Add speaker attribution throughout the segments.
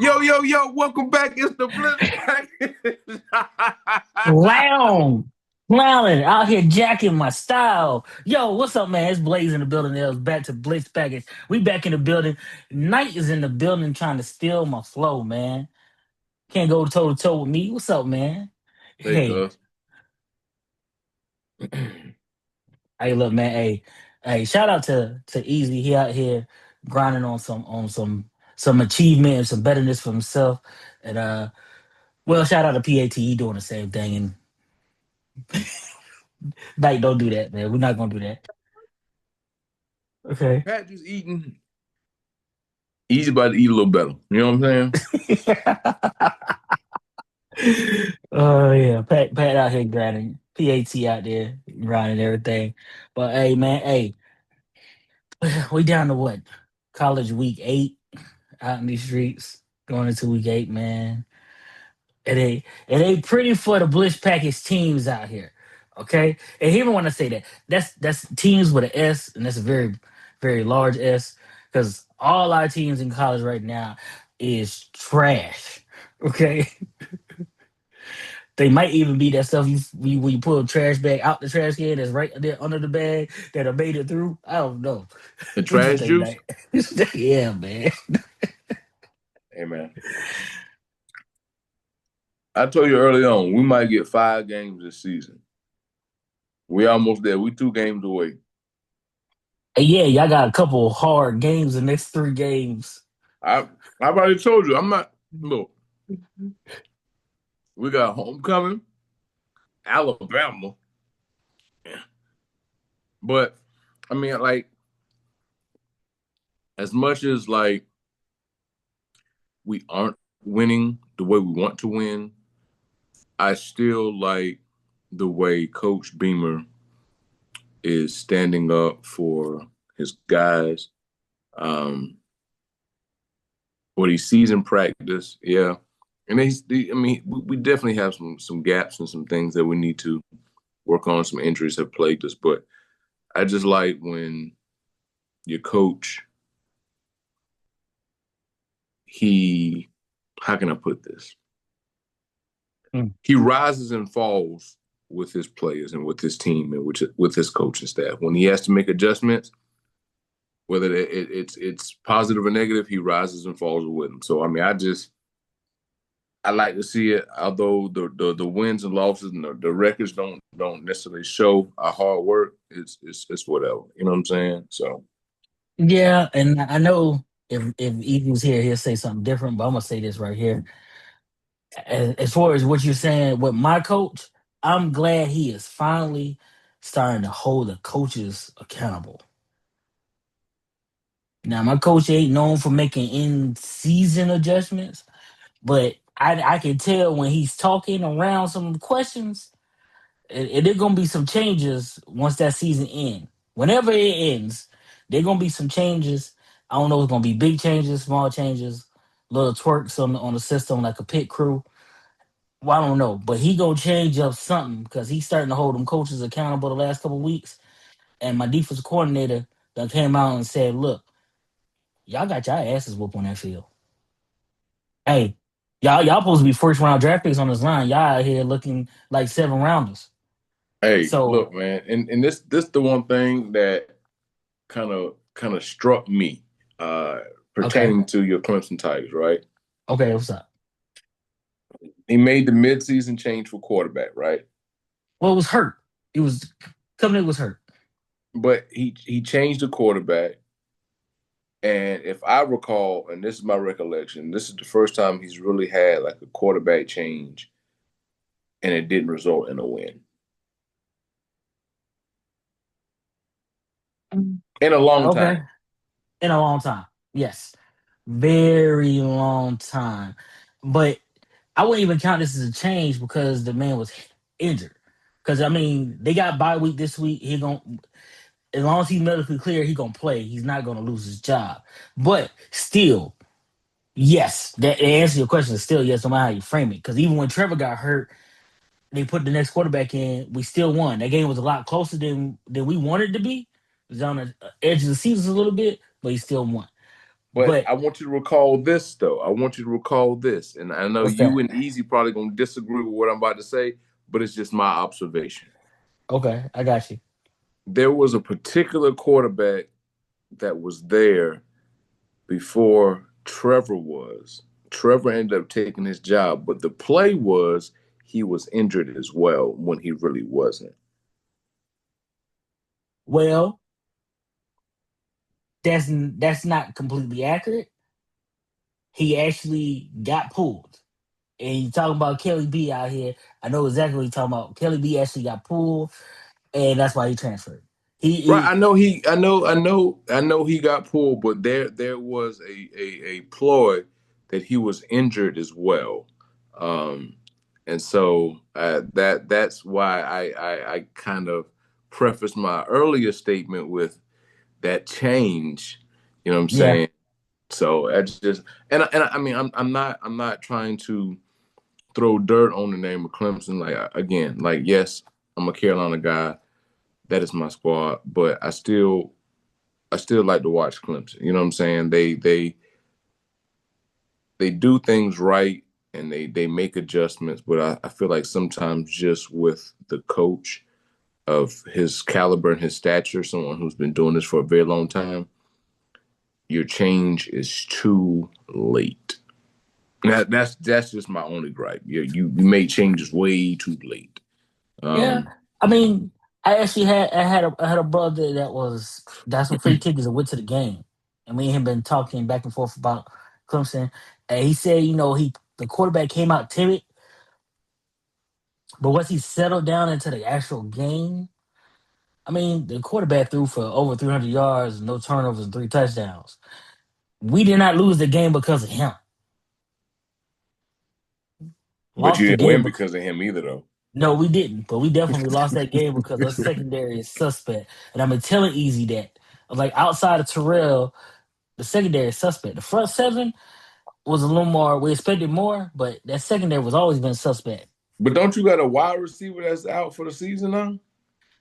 Speaker 1: Yo, welcome back. It's the Blitz Package.
Speaker 2: Clown. Clowning out here jacking my style. Yo, what's up, man? It's Blaze in the building. It was back to BlitzPackage. We back in the building. Knight is in the building trying to steal my flow, man. Can't go toe to toe with me. What's up, man?
Speaker 1: Hey,
Speaker 2: Hey,
Speaker 1: cuz.
Speaker 2: hey, look, man. Hey, shout out to Easy. He out here grinding on some achievement and some betterness for himself. And well, shout out to PAT. He doing the same thing. And Knight, don't do that, man. We're not gonna do that. Okay.
Speaker 1: Pat just eating. Easy about to eat a little better. You know what I'm saying?
Speaker 2: Oh yeah, Pat out here grinding, PAT out there grinding everything. But hey, man, hey, we down to what? College week 8 out in these streets, going into week 8, man. It ain't pretty for the Blish Package teams out here. Okay, and even when I say that, that's teams with an S, and that's a very large S, because all our teams in college right now is trash. Okay, they might even be that stuff when you pull a trash bag out the trash can that's right there under the bag that I made it through. I don't know.
Speaker 1: The
Speaker 2: What you
Speaker 1: trash
Speaker 2: think,
Speaker 1: juice.
Speaker 2: Nate? Yeah, man.
Speaker 1: Hey, man. I told you early on, we might get 5 games this season. We almost there. We 2 games away.
Speaker 2: And yeah, y'all got a couple hard games the next 3 games.
Speaker 1: I I've already told you. I'm not. Look, we got homecoming, Alabama, but I mean, like, as much as like we aren't winning the way we want to win, I still like the way Coach Beamer is standing up for his guys. Um, what he sees in practice, yeah, and I mean, we definitely have some gaps and some things that we need to work on. Some injuries have plagued us, but I just like when your coach, he, how can I put this?
Speaker 2: Mm.
Speaker 1: He rises and falls with his players and with his team and with his coaching staff. When he has to make adjustments, whether it's positive or negative, he rises and falls with them. So I mean, I like to see it. Although the wins and losses and the records don't necessarily show our hard work. It's whatever. You know what I'm saying? So
Speaker 2: Yeah, and I know if Ethan's here, he'll say something different. But I'm gonna say this right here. As far as what you're saying with my coach, I'm glad he is finally starting to hold the coaches accountable. Now, my coach ain't known for making in season adjustments, but I can tell when he's talking around some questions, there's gonna be some changes once that season ends. Whenever it ends, there gonna be some changes. I don't know if it's gonna be big changes, small changes, little twerks on the system like a pit crew. Well, I don't know, but he gonna change up something because he's starting to hold them coaches accountable the last couple of weeks. And my defensive coordinator that came out and said, "Look, y'all got y'all asses whooped on that field. Hey, y'all supposed to be first round draft picks on this line. Y'all out here looking like 7 rounders.
Speaker 1: hey,
Speaker 2: So
Speaker 1: look, man, and this the one thing that kind of struck me uh
Speaker 2: okay,
Speaker 1: pertaining to your Clemson Tigers, right?
Speaker 2: okay, what's up?
Speaker 1: He made the midseason change for quarterback, right?
Speaker 2: Well, it was hurt. It was Covenant was hurt.
Speaker 1: But he changed the quarterback, and if I recall, and this is my recollection, this is the first time he's really had like a quarterback change, and it didn't result in a win in a long
Speaker 2: Okay,
Speaker 1: time.
Speaker 2: in a long time. Yes, very long time. But I wouldn't even count this as a change because the man was injured. Because I mean, they got bye week this week. He going as long as he's medically clear, he gonna play. He's not gonna lose his job. But still, yes, that answer your question is still yes, no matter how you frame it. Because even when Trevor got hurt, they put the next quarterback in. We still won. That game was a lot closer than we wanted to be. It was on the edge of the season a little bit, but he still won.
Speaker 1: But
Speaker 2: But
Speaker 1: I want you to recall this, though. I want you to recall this. And I know
Speaker 2: what's
Speaker 1: you
Speaker 2: that?
Speaker 1: and Easy probably going to disagree with what I'm about to say, but it's just my observation.
Speaker 2: Okay, I got you.
Speaker 1: There was a particular quarterback that was there before Trevor was. Trevor ended up taking his job, but the play was he was injured as well when he really wasn't.
Speaker 2: Well, that's not completely accurate. He actually got pulled. And you talking about Kelly B out here. I know exactly what you're talking about. Kelly B actually got pulled, and that's why he transferred.
Speaker 1: Right,
Speaker 2: He
Speaker 1: I know he got pulled, but there was a ploy that he was injured as well, um, and so that's why I kind of prefaced my earlier statement with that change. You know what I'm
Speaker 2: yeah,
Speaker 1: saying? So I just and I mean I'm not trying to throw dirt on the name of Clemson. Like again, like yes, I'm a Carolina guy. That is my squad, but I still like to watch Clemson. You know what I'm saying? They do things right and they make adjustments, but I feel like sometimes just with the coach of his caliber and his stature, someone who's been doing this for a very long time, your change is too late. That's just my only gripe. You made changes way too late.
Speaker 2: yeah.
Speaker 1: Um,
Speaker 2: I mean, I had a brother that was got some free tickets and went to the game, and me and him been talking back and forth about Clemson, and he said, the quarterback came out timid, but once he settled down into the actual game, I mean, the quarterback threw for over 300 yards, no turnovers, and three touchdowns. We did not lose the game because of him.
Speaker 1: but
Speaker 2: Lost
Speaker 1: you
Speaker 2: the
Speaker 1: didn't
Speaker 2: game
Speaker 1: win
Speaker 2: because
Speaker 1: because of him either, though.
Speaker 2: no, we didn't. But we definitely lost that game because our secondary is suspect. And I've been telling Easy that. Like outside of Terrell, the secondary is suspect. The front seven was a little more. We expected more, but that secondary was always been suspect.
Speaker 1: But don't you got a wide receiver that's out for the season now?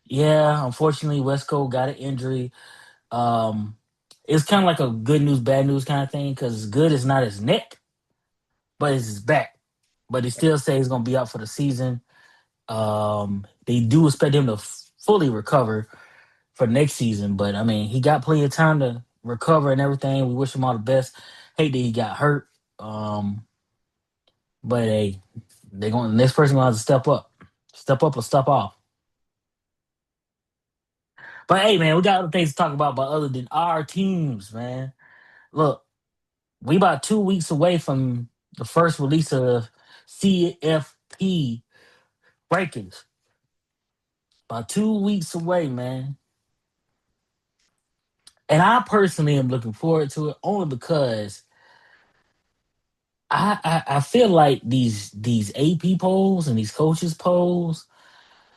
Speaker 2: Yeah, unfortunately, Westco got an injury. Um, it's kind of like a good news, bad news kind of thing because good is not his neck, but it's his back. But he still say he's gonna be out for the season. They do expect him to fully recover for next season, but I mean, he got plenty of time to recover and everything. We wish him all the best. Hate that he got hurt. But hey, they're going. The next person gonna have to step up or step off. But hey, man, we got other things to talk about, but other than our teams, man. Look, we about 2 weeks away from the first release of CFP rankings. About 2 weeks away, man. And I personally am looking forward to it only because I feel like these AP polls and these coaches polls,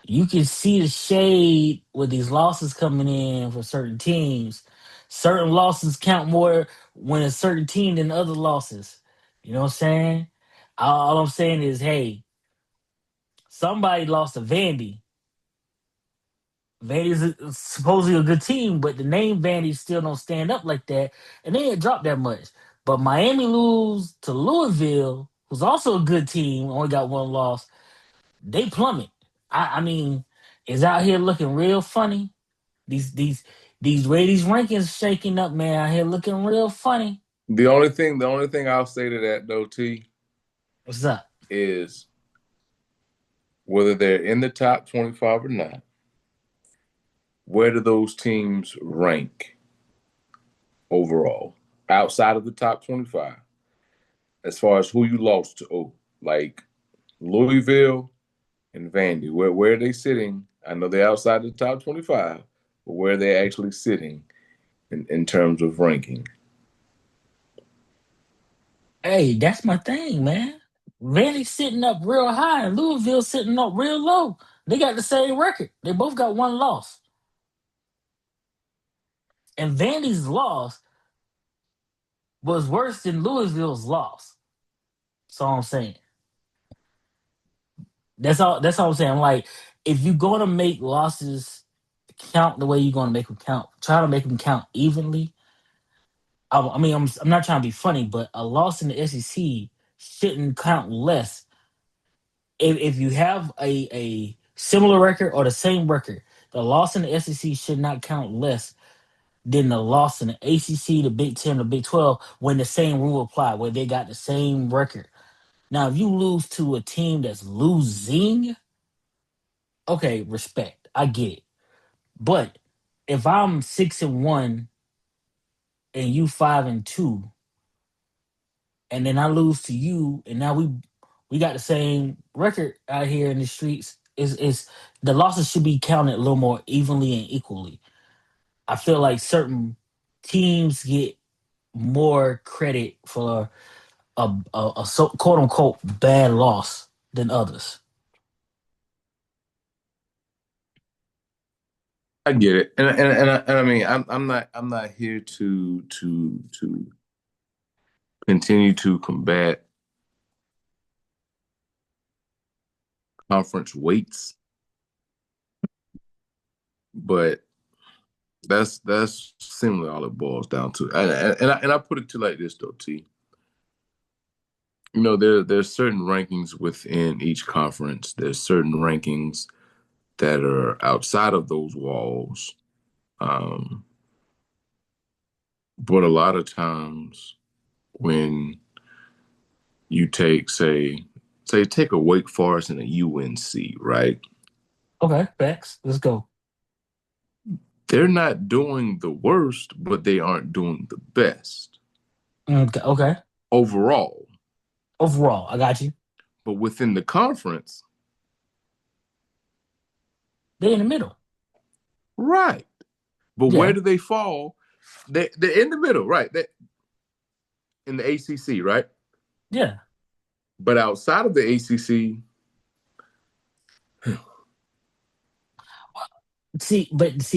Speaker 2: you can see the shade with these losses coming in for certain teams. Certain losses count more when a certain team than other losses. You know what I'm saying? All I'm saying is, hey, somebody lost to Vandy. Vandy's supposedly a good team, but the name Vandy still don't stand up like that, and they ain't dropped that much. But Miami lose to Louisville, who's also a good team, only got one loss. They plummet. I mean, is out here looking real funny. These these these way these rankings shaking up, man. Out here looking real funny.
Speaker 1: The only thing I'll say to that though, T,
Speaker 2: What's up?
Speaker 1: is whether they're in the top 25 or not, where do those teams rank overall outside of the top 25 as far as who you lost to? Oh, like Louisville and Vandy, where are they sitting? I know they're outside the top 25, but where are they actually sitting in terms of ranking?
Speaker 2: Hey, that's my thing, man. Vandy sitting up real high and Louisville sitting up real low. They got the same record. They both got one loss. And Vandy's loss was worse than Louisville's loss. So I'm saying. That's all I'm saying. I'm like, if you're gonna make losses count the way you're gonna make them count, try to make them count evenly. I mean, I'm not trying to be funny, but a loss in the SEC shouldn't count less if you have a similar record or the same record. The loss in the SEC should not count less than the loss in the ACC, the Big Ten, the Big 12 when the same rule apply, where they got the same record. Now, if you lose to a team that's losing, okay, respect, I get it. But if I'm 6-1 and you 5-2, and then I lose to you, and now we got the same record out here in the streets. Is the losses should be counted a little more evenly and equally. I feel like certain teams get more credit for a so, quote unquote bad loss than others.
Speaker 1: I get it, and I mean, I'm not here to continue to combat conference weights, but that's similar all it boils down to. And I put it to like this though, T. There's certain rankings within each conference. There's certain rankings that are outside of those walls. Um, but a lot of times when you take a Wake Forest and a UNC, right?
Speaker 2: Okay, facts. Let's go.
Speaker 1: They're not doing the worst, but they aren't doing the best
Speaker 2: Okay, okay.
Speaker 1: overall.
Speaker 2: Overall, I got you.
Speaker 1: But within the conference,
Speaker 2: They're in the middle.
Speaker 1: right. But where
Speaker 2: Yeah,
Speaker 1: do they fall? They're in the middle, right? They in the ACC, right?
Speaker 2: yeah.
Speaker 1: But outside of the ACC,
Speaker 2: See,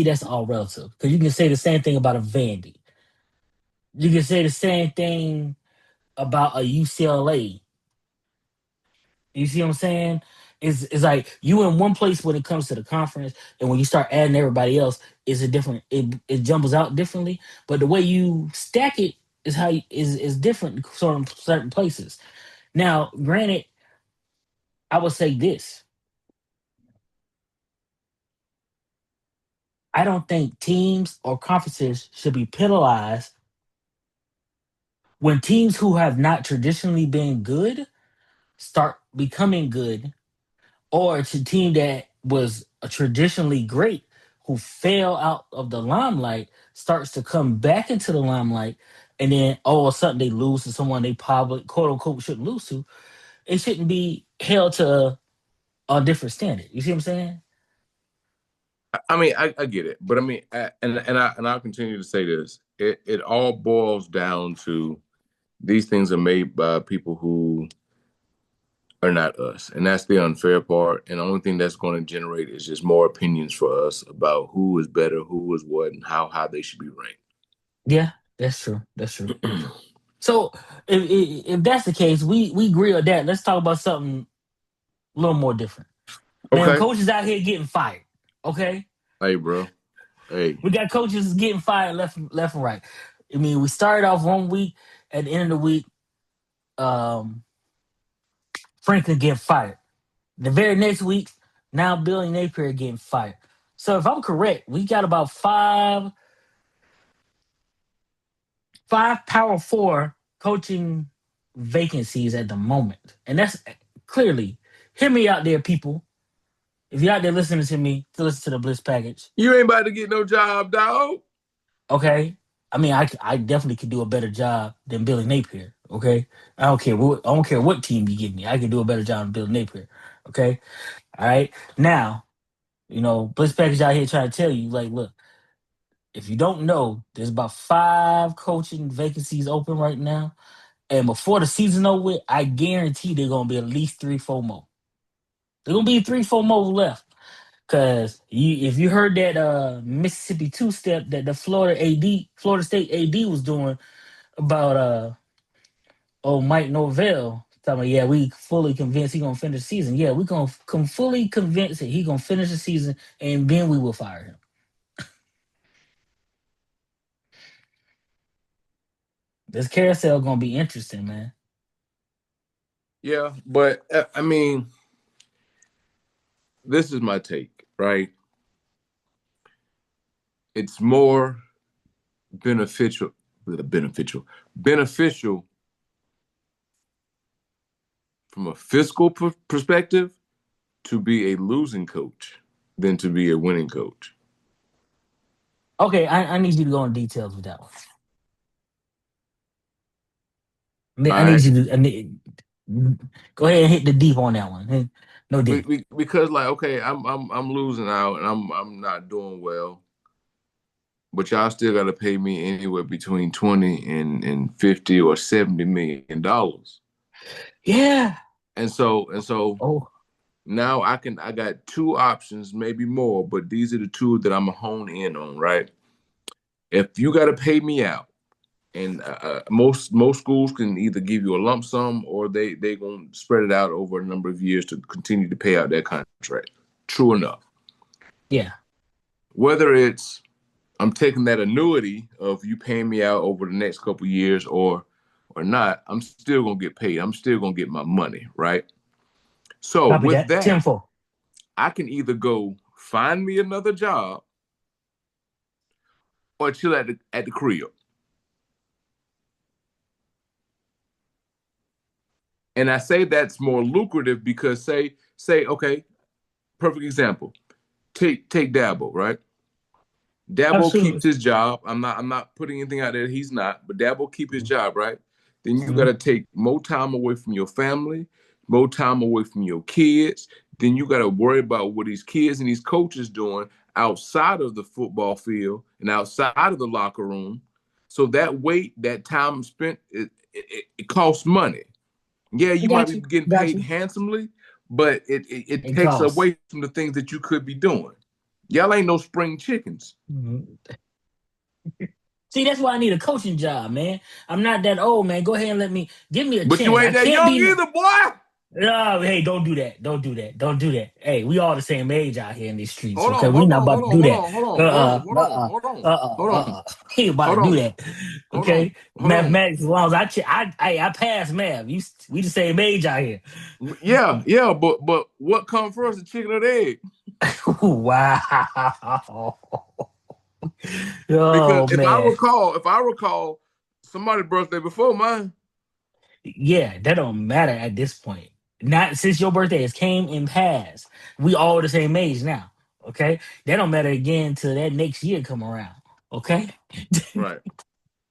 Speaker 2: that's all relative because you can say the same thing about a Vandy. You can say the same thing about a UCLA. You see what I'm saying? It's like you in one place when it comes to the conference, and when you start adding everybody else, it's a different. It jumbles out differently. But the way you stack it is how is different in certain places. Now, granted, I would say this: I don't think teams or conferences should be penalized when teams who have not traditionally been good start becoming good, or it's a team that was traditionally great who fell out of the limelight starts to come back into the limelight, and then all of a sudden they lose to someone they probably quote unquote shouldn't lose to. It shouldn't be held to a different standard. You see what I'm saying?
Speaker 1: I mean, I get it, but I mean, I'll continue to say this. It all boils down to these things are made by people who are not us, and that's the unfair part. And the only thing that's going to generate is just more opinions for us about who is better, who is what, and how they should be
Speaker 2: Yeah, that's true. That's true.
Speaker 1: ranked.
Speaker 2: So if that's the case, we agree on that. Let's talk about something a little more different. Man,
Speaker 1: Okay,
Speaker 2: coaches out here getting fired. Okay,
Speaker 1: hey, bro, hey,
Speaker 2: we got coaches getting fired left and right. I mean, we started off one week. At the end of the week, um, Franklin getting fired. The very next week, now Billy Napier getting fired. So if I'm correct, we got about five Power Four coaching vacancies at the moment, and that's clearly hear me out there, people. If you're out there listening to me, to listen to the Bliss package,
Speaker 1: you ain't about to get no job, dog.
Speaker 2: okay. I mean, I definitely could do a better job than Billy Napier. Okay, I don't care what team you give me. I can do a better job than Billy Napier. Okay, all right. Now, Bliss package out here trying to tell you, like, look, if you don't know, there's about five coaching vacancies open right now. And before the season over with, I guarantee they're gonna be at least three, four more. They're gonna be three, four more left. Cause if you heard that Mississippi two step that the Florida State AD was doing about Mike Norvell, talking about, yeah, we fully convinced he gonna finish the season. Yeah, we gonna fully convinced that he gonna finish the season, and then we will fire him. This carousel gonna be interesting, man.
Speaker 1: Yeah, but I mean, this is my take, right? It's more beneficial, beneficial from a fiscal perspective to be a losing coach than to be a winning coach.
Speaker 2: Okay, I need you to go in details with that one.
Speaker 1: All
Speaker 2: I need
Speaker 1: right,
Speaker 2: you to go ahead and hit the deep on that one. No dip.
Speaker 1: because like okay, I'm losing out and I'm not doing well, but y'all still got to pay me anywhere between 20 and 50 or 70 million dollars.
Speaker 2: Yeah.
Speaker 1: And so
Speaker 2: Oh,
Speaker 1: now I got two options, maybe more, but these are the two that I'm gonna hone in on, right? If you got to pay me out, and most schools can either give you a lump sum or they gonna spread it out over a number of years to continue to pay out that contract. True enough.
Speaker 2: yeah.
Speaker 1: Whether it's I'm taking that annuity of you paying me out over the next couple of years or not, I'm still gonna get paid. I'm still gonna get my money, right? So
Speaker 2: Copy
Speaker 1: with
Speaker 2: that.
Speaker 1: that,
Speaker 2: 10-4.
Speaker 1: I can either go find me another job or chill at the crib. And I say that's more lucrative because say okay, perfect example. Take Dabo, right? Dabo keeps
Speaker 2: Absolutely.
Speaker 1: his job. I'm not putting anything out there he's not, but Dabo keep his job, right? Then you
Speaker 2: Mhm.
Speaker 1: gotta take more time away from your family, more time away from your kids. Then you gotta worry about what these kids and these coaches doing outside of the football field and outside of the locker room. So that weight, that time spent, it costs money. Yeah,
Speaker 2: I
Speaker 1: you might
Speaker 2: got
Speaker 1: be
Speaker 2: you.
Speaker 1: getting
Speaker 2: Got
Speaker 1: paid
Speaker 2: you.
Speaker 1: handsomely, but it
Speaker 2: It
Speaker 1: takes
Speaker 2: costs.
Speaker 1: away from the things that you could be doing. Y'all ain't no spring chickens.
Speaker 2: Mhm. See, that's why I need a coaching job, man. I'm not that old, man. Go ahead and let me give me a
Speaker 1: But you
Speaker 2: chance. I
Speaker 1: ain't that
Speaker 2: can't
Speaker 1: young
Speaker 2: be.
Speaker 1: either, boy.
Speaker 2: No, hey, don't do that. Don't do that. Don't do that. Hey, we all the same age out here in these streets,
Speaker 1: Hold
Speaker 2: okay?
Speaker 1: on,
Speaker 2: We
Speaker 1: hold
Speaker 2: not
Speaker 1: on,
Speaker 2: about
Speaker 1: hold
Speaker 2: to
Speaker 1: on,
Speaker 2: do
Speaker 1: hold
Speaker 2: that.
Speaker 1: on, hold on, hold on, hold on, hold on,
Speaker 2: We ain't about to
Speaker 1: hold
Speaker 2: do
Speaker 1: on,
Speaker 2: that,
Speaker 1: hold on,
Speaker 2: okay?
Speaker 1: hold on.
Speaker 2: Mathematics, as long as I passed math. We the same age out here.
Speaker 1: Yeah, yeah, but what comes first, the chicken or the egg?
Speaker 2: Wow.
Speaker 1: Because
Speaker 2: Oh man.
Speaker 1: if I recall, somebody's birthday before mine.
Speaker 2: Yeah, that don't matter at this point. Not since your birthday has came and passed. We all the same age now. Okay, that don't matter again till that next year come around. Okay,
Speaker 1: Right.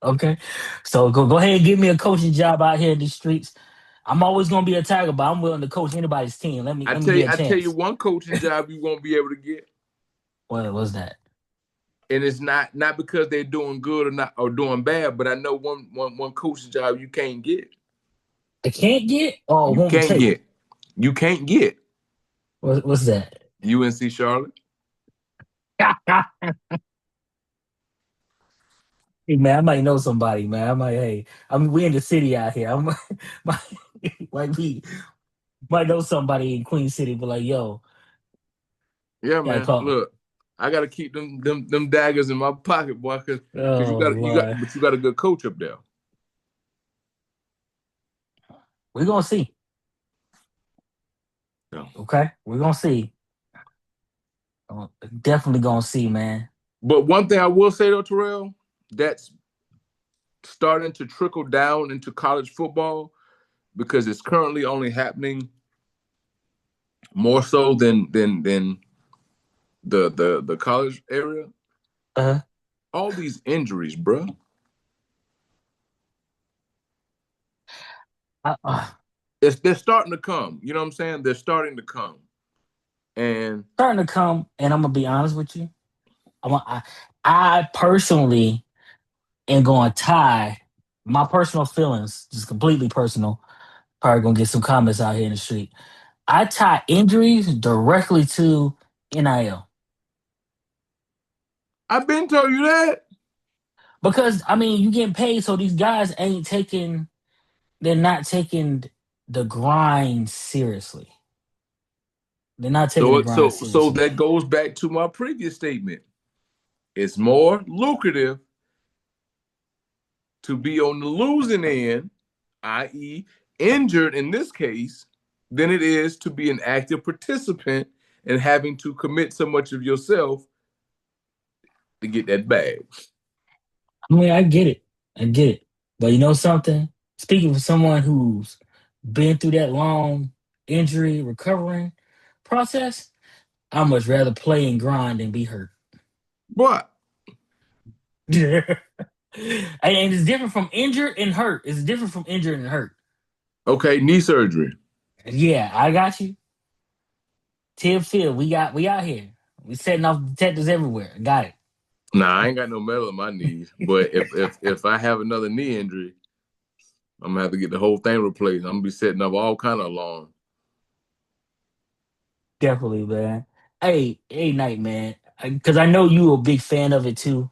Speaker 2: okay. So go ahead and give me a coaching job out here in the streets. I'm always gonna be a tiger, but I'm willing to coach anybody's team. Let me get a
Speaker 1: I tell you
Speaker 2: chance.
Speaker 1: one coaching job you won't be able to get,
Speaker 2: What was that?
Speaker 1: and it's not because they're doing good or not or doing bad, but I know one coaching job you can't get.
Speaker 2: I can't get or
Speaker 1: You
Speaker 2: won't
Speaker 1: can't
Speaker 2: take.
Speaker 1: get. You can't get
Speaker 2: What's that?
Speaker 1: UNC Charlotte.
Speaker 2: Hey man, I might know somebody, man. I might. Hey, I mean, we in the city out here. I'm might, might be might know somebody in Queen City, but like, yo,
Speaker 1: Yeah,
Speaker 2: gotta
Speaker 1: man.
Speaker 2: call.
Speaker 1: Look, I gotta keep them daggers in my pocket, boy, cause
Speaker 2: Oh Lord,
Speaker 1: but you got a good coach up there.
Speaker 2: we're gonna see.
Speaker 1: Yeah.
Speaker 2: Okay, we're gonna see. Definitely gonna see, man.
Speaker 1: But one thing I will say though, Terrell, that's starting to trickle down into college football because it's currently only happening more so than the college area.
Speaker 2: Uh,
Speaker 1: All these injuries, bro.
Speaker 2: uh, uh
Speaker 1: They're starting to come. You know what I'm saying? They're starting to come. And
Speaker 2: Starting to come, and I'm gonna be honest with you. I personally am gonna tie my personal feelings, just completely personal. Probably gonna get some comments out here in the street. I tie injuries directly to NIL
Speaker 1: I've been told you that.
Speaker 2: because I mean you getting paid, so these guys ain't taking. They're not taking the grind seriously. They're not taking the grind
Speaker 1: So
Speaker 2: seriously.
Speaker 1: that goes back to my previous statement. It's more lucrative to be on the losing end, i.e., injured in this case, than it is to be an active participant and having to commit so much of yourself to get that bag.
Speaker 2: I mean, I get it. I get it. But you know something? Speaking for someone who's been through that long injury recovering process, I much rather play and grind than be hurt.
Speaker 1: But
Speaker 2: And it's different from injured and hurt. It's different from injured and hurt.
Speaker 1: okay, knee surgery.
Speaker 2: Yeah, I got you. Tip field, we out here. We setting off detectors everywhere. Got it.
Speaker 1: Nah, I ain't got no metal in my knees. But if I have another knee injury, I'm gonna have to get the whole thing replaced. I'm gonna be setting up all kind of alarms.
Speaker 2: Definitely, man. Hey, Night, man. Because I know you a big fan of it too.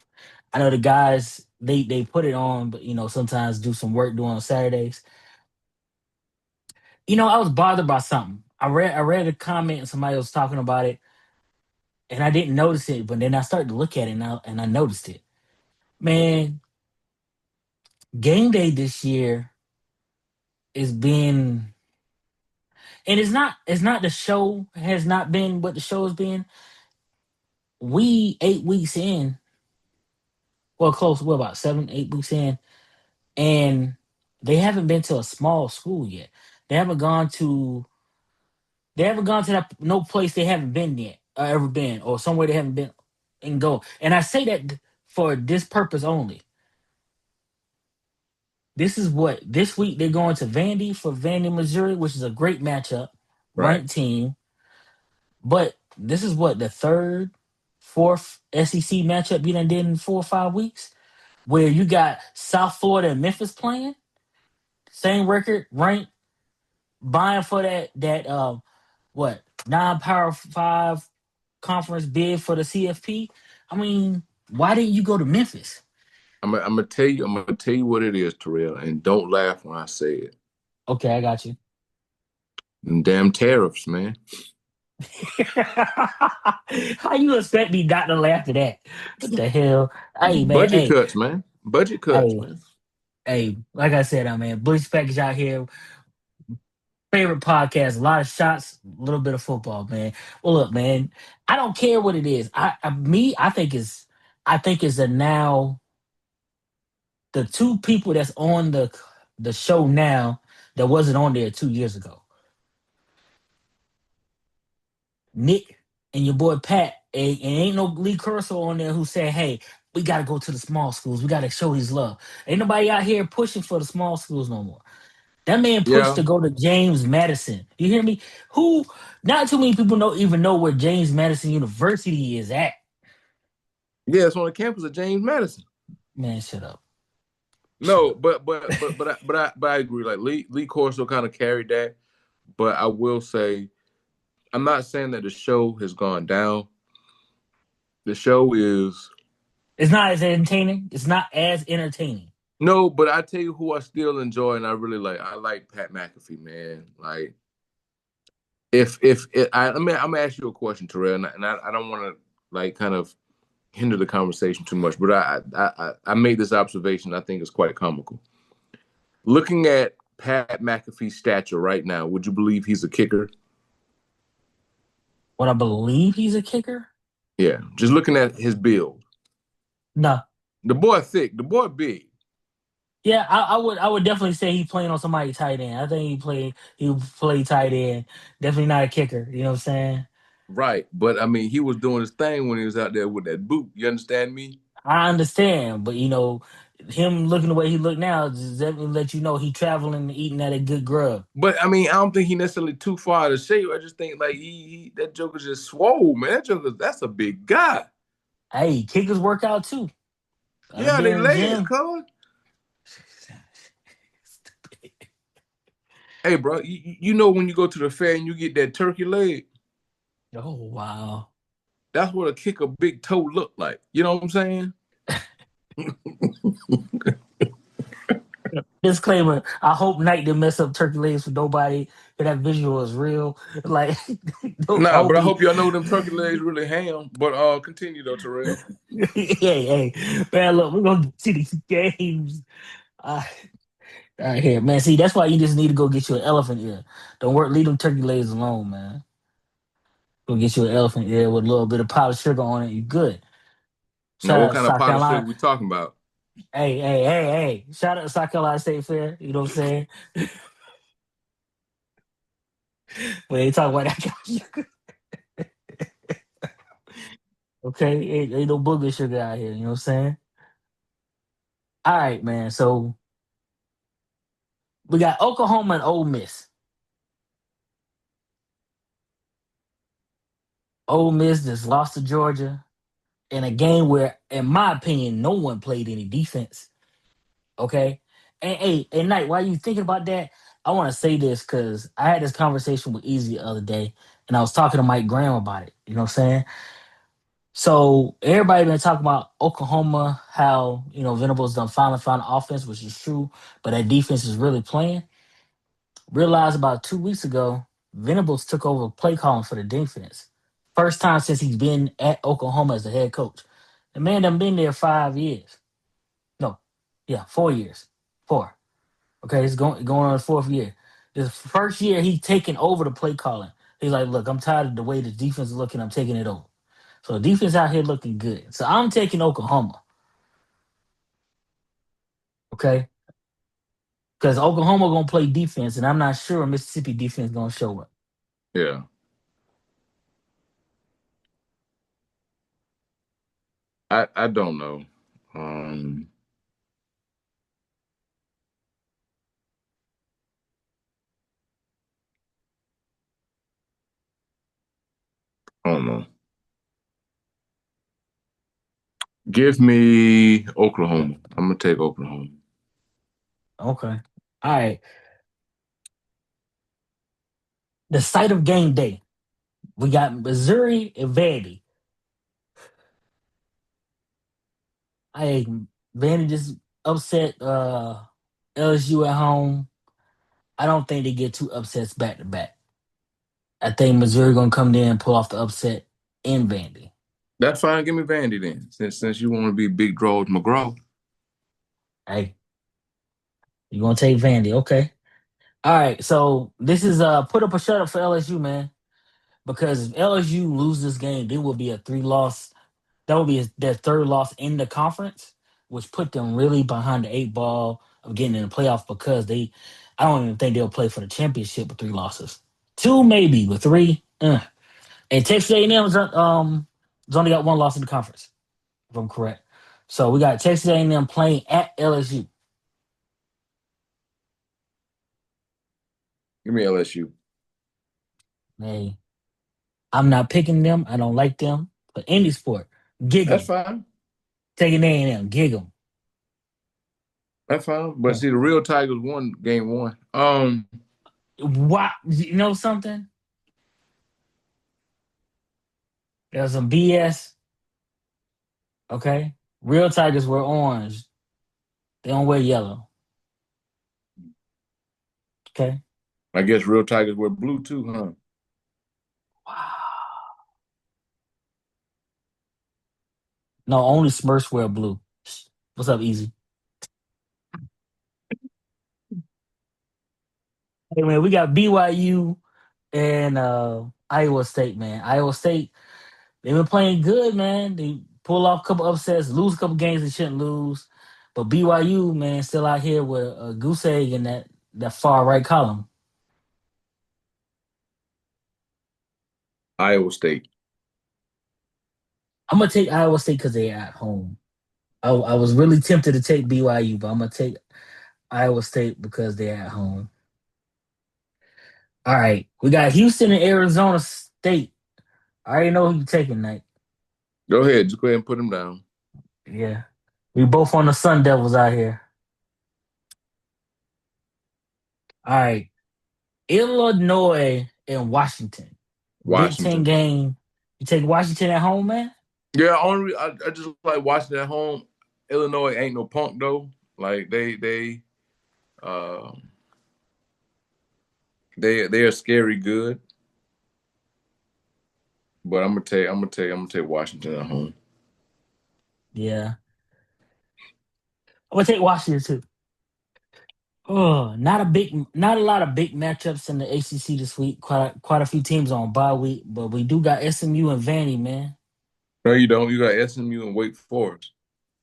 Speaker 2: I know the guys they put it on, but sometimes do some work doing on Saturdays. I was bothered by something. I read a comment and somebody was talking about it, and I didn't notice it, but then I started to look at it now and I noticed it. Man, game day this year is being, and it's not the show has not been what the show has been. We 8 weeks in, well, close, we're about 7, 8 weeks in, and they haven't been to a small school yet. They haven't gone to they haven't gone to that no place they haven't been yet or ever been or somewhere they haven't been and go. And I say that for this purpose only. This is what this week they're going to Vandy for Vandy, Missouri, which is a great matchup,
Speaker 1: Right.
Speaker 2: ranked team. But this is what the third, fourth SEC matchup you done did in 4 or 5 weeks, where you got South Florida and Memphis playing, same record, ranked, buying for that what non-power five conference bid for the CFP. I mean, why didn't you go to Memphis?
Speaker 1: I'm gonna tell you. I'm gonna tell you what it is, Terrell, and don't laugh when I say it.
Speaker 2: Okay, I got you.
Speaker 1: Them damn tariffs, man.
Speaker 2: How you expect me not to laugh at that? What the hell? Hey man,
Speaker 1: Budget
Speaker 2: hey,
Speaker 1: cuts, man. Budget cuts,
Speaker 2: hey,
Speaker 1: man.
Speaker 2: hey. Like I said, I mean, BlitzPackage out here. Favorite podcast, a lot of shots, a little bit of football, man. Well, look, man, I don't care what it is. I think it's a now the two people that's on the show now that wasn't on there 2 years ago. Nick and your boy Pat, and ain't no Lee Cursor on there who said, "Hey, we got to go to the small schools. We got to show his love." Ain't nobody out here pushing for the small schools no more. That man pushed
Speaker 1: Yeah,
Speaker 2: to go to James Madison. You hear me? Who? Not too many people even know where James Madison University is at.
Speaker 1: yeah. It's on the campus of James Madison.
Speaker 2: Man, shut up. Shut
Speaker 1: No,
Speaker 2: up.
Speaker 1: but I agree. Like Lee Corso kind of carried that, but I will say I'm not saying that the show has gone down. The show is
Speaker 2: It's not as entertaining. It's not as entertaining.
Speaker 1: no, but I tell you who I still enjoy and I really like. I like Pat McAfee, man. Like if I mean I'm gonna ask you a question, Terrell, and I don't want to like kind of hinder the conversation too much, but I made this observation. I think it's quite comical. Looking at Pat McAfee's stature right now, would you believe he's a kicker?
Speaker 2: What I believe he's a kicker?
Speaker 1: Yeah, just looking at his build.
Speaker 2: No.
Speaker 1: The boy thick, the boy big.
Speaker 2: Yeah, I would definitely say he playing on somebody tight end. I think he played tight end. Definitely not a kicker. You know what I'm saying?
Speaker 1: Right. But I mean, he was doing his thing when he was out there with that boot. You understand me?
Speaker 2: I understand, but him looking the way he look now just definitely let you know he traveling and eating at a good grub.
Speaker 1: But I mean, I don't think he necessarily too far to shape. I just think like he that Joker just swole, man. That's a big guy.
Speaker 2: Hey, kickers work out too. Gotta
Speaker 1: Yeah,
Speaker 2: be
Speaker 1: they
Speaker 2: in the
Speaker 1: legs,
Speaker 2: gym.
Speaker 1: cuz. Hey, bro, you know when you go to the fair and you get that turkey leg,
Speaker 2: Oh wow.
Speaker 1: that's what a kicker big toe look like. You know what I'm saying?
Speaker 2: Disclaimer: I hope Night didn't mess up turkey legs for nobody. But that visual is real. Like, I
Speaker 1: Nah,
Speaker 2: hope
Speaker 1: but I
Speaker 2: he.
Speaker 1: hope y'all know them turkey legs really ham. But continue though, Terrell.
Speaker 2: Hey, hey, man! Look, we're gonna see these games. All right, here, man. See, that's why you just need to go get you an elephant ear. Don't work. Leave them turkey legs alone, man. Go get you an elephant ear with a little bit of powdered sugar on it. You good.
Speaker 1: Now,
Speaker 2: Shout
Speaker 1: what
Speaker 2: out to
Speaker 1: kind of
Speaker 2: South
Speaker 1: powdered sugar
Speaker 2: Carolina.
Speaker 1: we talking about?
Speaker 2: Hey. Shout out to South Carolina State Fair. You know what I'm saying? We ain't talking about that kind of sugar. Okay, ain't no booger sugar out here. You know what I'm saying? All right, man. So we got Oklahoma and Ole Miss. Ole Miss just lost to Georgia in a game where, in my opinion, no one played any defense. Okay. And hey, Knight, while you thinking about that, I want to say this because I had this conversation with Easy the other day, and I was talking to Mike Graham about it. You know what I'm saying? So everybody been talking about Oklahoma, how Venables done finally found offense, which is true, but that defense is really playing. Realized about 2 weeks ago, Venables took over play calling for the defense. First time since he's been at Oklahoma as the head coach. The man done been there 5 years. No, yeah, 4 years. Four. Okay, it's going on his fourth year. This first year he taking over the play calling. He's like, look, I'm tired of the way the defense is looking. I'm taking it over. So the defense out here looking good. So I'm taking Oklahoma. Okay, because Oklahoma gonna play defense, and I'm not sure Mississippi defense gonna show up.
Speaker 1: Yeah, I don't know. Um, I don't know. Give me Oklahoma. I'm gonna take Oklahoma.
Speaker 2: Okay, all right. The site of game day. We got Missouri and Vandy. Hey, Vandy just upset LSU at home. I don't think they get two upsets back to back. I think Missouri gonna come there and pull off the upset in Vandy.
Speaker 1: That's fine. Give me Vandy then, since you want to be big draws McGraw.
Speaker 2: Hey, you gonna take Vandy? Okay. All right. So this is put up a shut up for LSU, man. Because if LSU lose this game, they will be a three loss. That will be their third loss in the conference, which put them really behind the eight ball of getting in the playoff because I don't even think they'll play for the championship with three losses. Two maybe, but three. And Texas A&M has only got one loss in the conference, if I'm correct. So we got Texas A&M playing at LSU.
Speaker 1: Give me LSU.
Speaker 2: Hey, I'm not picking them. I don't like them. But any sport, gig
Speaker 1: That's
Speaker 2: them.
Speaker 1: fine.
Speaker 2: Taking A&M, gig them.
Speaker 1: That's fine. But see, the real Tigers won game one.
Speaker 2: What? You know something? There's some BS. Okay, real Tigers wear orange. They don't wear yellow. Okay.
Speaker 1: I guess real Tigers were blue too, huh?
Speaker 2: Wow. No, only Smurfs wear blue. What's up, Easy? Hey man, we got BYU and Iowa State, man. Iowa State, they've been playing good, man. They pull off a couple upsets, lose a couple games they shouldn't lose. But BYU, man, still out here with a goose egg in that far right column.
Speaker 1: Iowa State.
Speaker 2: I'm gonna take Iowa State because they're at home. I was really tempted to take BYU, but I'm gonna take Iowa State because they're at home. All right, we got Houston and Arizona State. I already know who you're taking, Knight.
Speaker 1: Go ahead. Just go ahead and put them down.
Speaker 2: Yeah, we both on the Sun Devils out here. All right, Illinois and Washington. Big Ten
Speaker 1: Washington.
Speaker 2: game. You take Washington at home, man.
Speaker 1: Yeah, I just like watching at home. Illinois ain't no punk though. Like uh they are scary good. But I'm gonna take Washington at home.
Speaker 2: Yeah, I'm gonna take Washington too. Oh, not a lot of big matchups in the ACC this week. Quite a few teams on bye week, but we do got SMU and Vandy, man.
Speaker 1: No, you don't. You got SMU and Wake Forest.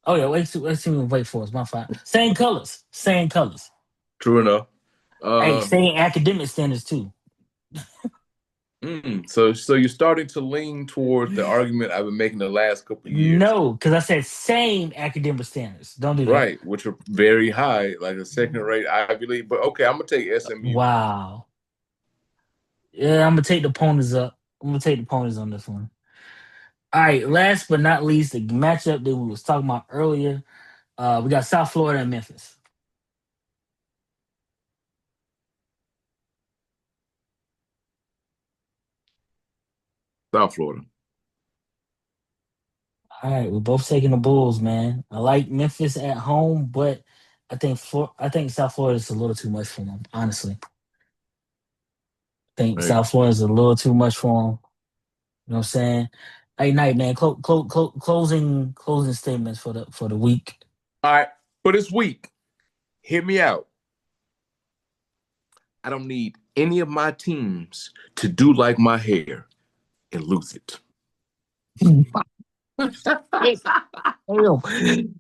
Speaker 2: Oh yeah, SMU and Wake Forest. My fault. Same colors, same colors.
Speaker 1: True enough.
Speaker 2: Hey,
Speaker 1: Uh,
Speaker 2: same academic standards too.
Speaker 1: so you're starting to lean towards the argument I've been making the last couple of years,
Speaker 2: No, because I said same academic standards. Don't do that.
Speaker 1: right? Which are very high, like a second-rate Ivy League. But okay, I'm gonna take SMU.
Speaker 2: Wow. Yeah, I'm gonna take the ponies up. I'm gonna take the ponies on this one. All right. Last but not least, the matchup that we was talking about earlier. We got South Florida and Memphis.
Speaker 1: South Florida.
Speaker 2: All right, we're both taking the Bulls, man. I like Memphis at home, but I think South Florida is a little too much for them. Honestly, I think
Speaker 1: Right.
Speaker 2: South Florida is a little too much for them. You know what I'm saying? Hey, night, man. Closing statements for the week.
Speaker 1: All right, for this week, hear me out. I don't need any of my teams to do like my hair and lose it.
Speaker 2: Yo,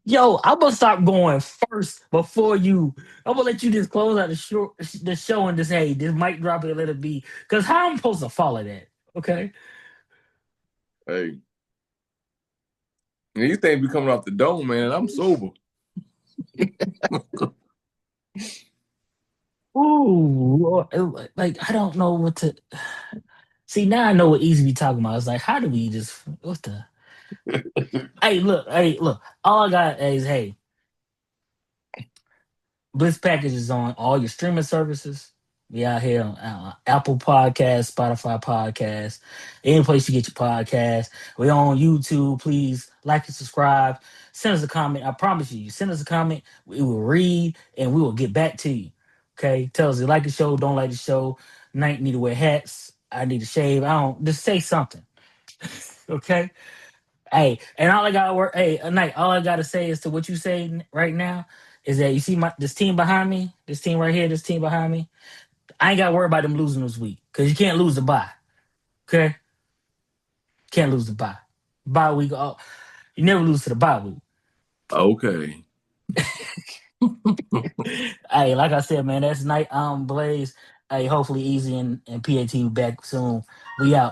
Speaker 2: yo, I'm gonna stop going first before you. I'm gonna let you just close out the show and just hey, this mic drop it and let it be. Cause how I'm supposed to follow that? Okay.
Speaker 1: Hey, these things be coming off the dome, man. I'm sober.
Speaker 2: Ooh, like I don't know what to see now. I know what Easy be talking about. It's like, how do we just what the? Hey, look. All I got is hey, BlitzPackage is on all your streaming services. We out here on Apple Podcasts, Spotify Podcasts, any place you get your podcast. We on YouTube. Please like and subscribe. Send us a comment. I promise you, send us a comment. We will read and we will get back to you. Okay, tell us you like the show, don't like the show. Night need to wear hats. I need to shave. I don't just say something. Okay. Hey, and all I gotta work. Hey, a night. All I gotta say is to what you say right now is that you see my this team behind me, this team right here, this team behind me. I ain't gotta worry about them losing this week because you can't lose the bye. Okay, can't lose the bye. Bye week. Oh, you never lose to the bye week.
Speaker 1: Okay.
Speaker 2: Hey, like I said, man, that's night. Blaze. Hey, hopefully Easy and PAT back soon. We out.